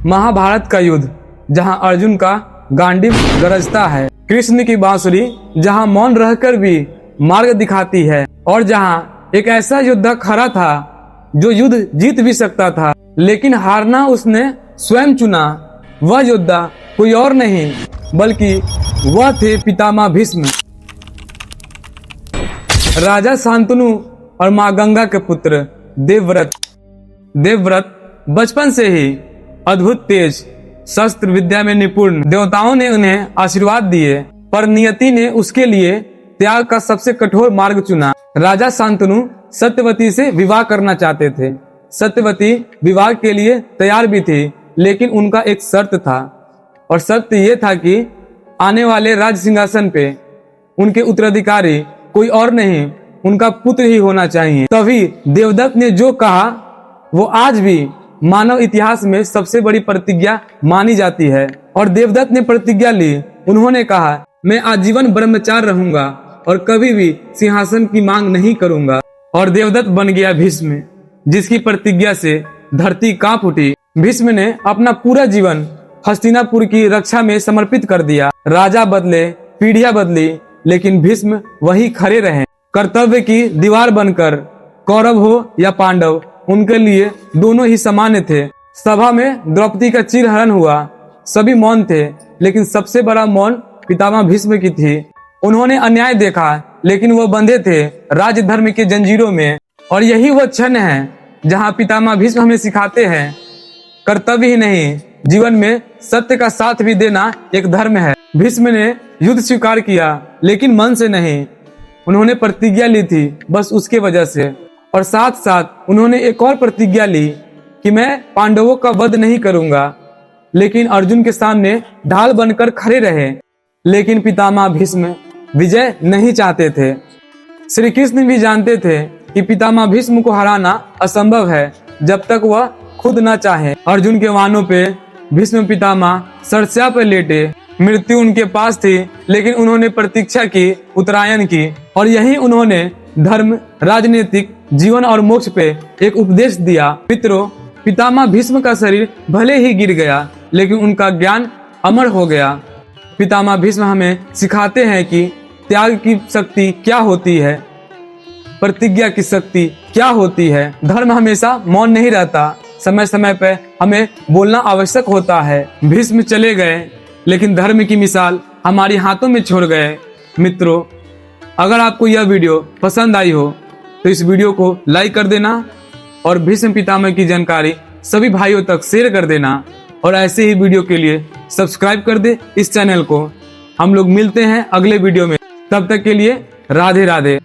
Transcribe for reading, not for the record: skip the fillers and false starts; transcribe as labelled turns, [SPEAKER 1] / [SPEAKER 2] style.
[SPEAKER 1] महाभारत का युद्ध जहां अर्जुन का गांडीव गरजता है, कृष्ण की बांसुरी जहां मौन रहकर भी मार्ग दिखाती है, और जहां एक ऐसा योद्धा खड़ा था जो युद्ध जीत भी सकता था, लेकिन हारना उसने स्वयं चुना। वह योद्धा कोई और नहीं बल्कि वह थे पितामह भीष्म, राजा शांतनु और माँ गंगा के पुत्र देवव्रत। देवव्रत बचपन से ही अद्भुत तेज, शस्त्र विद्या में निपुण। देवताओं ने उन्हें आशीर्वाद दिए, पर नियति ने उसके लिए त्याग का सबसे कठोर मार्ग चुना। राजा शांतनु सत्यवती से विवाह करना चाहते थे। सत्यवती विवाह के लिए तैयार भी थी, लेकिन उनका एक शर्त था, और शर्त ये था कि आने वाले राज सिंहासन पे उनके उत्तराधिकारी कोई और नहीं, उनका पुत्र ही होना चाहिए। तभी देवदत्त ने जो कहा वो आज भी मानव इतिहास में सबसे बड़ी प्रतिज्ञा मानी जाती है। और देवदत्त ने प्रतिज्ञा ली। उन्होंने कहा, मैं आजीवन ब्रह्मचारी रहूंगा और कभी भी सिंहासन की मांग नहीं करूंगा। और देवदत्त बन गया भीष्म, जिसकी प्रतिज्ञा से धरती कांप उठी। भीष्म ने अपना पूरा जीवन हस्तिनापुर की रक्षा में समर्पित कर दिया। राजा बदले, पीढ़ियां बदली, लेकिन भीष्म वही खड़े रहे, कर्तव्य की दीवार बनकर। कौरव हो या पांडव, उनके लिए दोनों ही समान थे। सभा में द्रौपदी का चीरहरण हुआ, सभी मौन थे, लेकिन सबसे बड़ा मौन पितामह भीष्म की थी। उन्होंने अन्याय देखा, लेकिन वह बंधे थे राज धर्म के जंजीरों में। और यही वह क्षण है जहां पितामह भीष्म हमें सिखाते हैं, कर्तव्य ही नहीं, जीवन में सत्य का साथ भी देना एक धर्म है। भीष्म ने युद्ध स्वीकार किया, लेकिन मन से नहीं। उन्होंने प्रतिज्ञा ली थी बस उसके वजह से। और साथ साथ उन्होंने एक और प्रतिज्ञा ली कि मैं पांडवों का वध नहीं करूंगा, लेकिन अर्जुन के सामने ढाल बनकर खड़े रहे। लेकिन पितामह भीष्म विजय नहीं चाहते थे। श्री कृष्ण भी जानते थे कि पितामह भीष्म को हराना असंभव है जब तक वह खुद न चाहे। अर्जुन के वाहनों पे भीष्म पितामह सरस्या पर लेटे। मृत्यु उनके पास थी, लेकिन उन्होंने प्रतीक्षा की उत्तरायण की। और यही उन्होंने धर्म, राजनीतिक, जीवन और मोक्ष पे एक उपदेश दिया। मित्रों, पितामह भीष्म का शरीर भले ही गिर गया, लेकिन उनका ज्ञान अमर हो गया। पितामह भीष्म हमें सिखाते हैं कि त्याग की शक्ति क्या होती है, प्रतिज्ञा की शक्ति क्या होती है। धर्म हमेशा मौन नहीं रहता, समय समय पे हमें बोलना आवश्यक होता है। भीष्म चले गए, लेकिन धर्म की मिसाल हमारे हाथों में छोड़ गए। मित्रों, अगर आपको यह वीडियो पसंद आई हो तो इस वीडियो को लाइक कर देना और भीष्म पितामह की जानकारी सभी भाइयों तक शेयर कर देना। और ऐसे ही वीडियो के लिए सब्सक्राइब कर दे इस चैनल को। हम लोग मिलते हैं अगले वीडियो में, तब तक के लिए राधे राधे।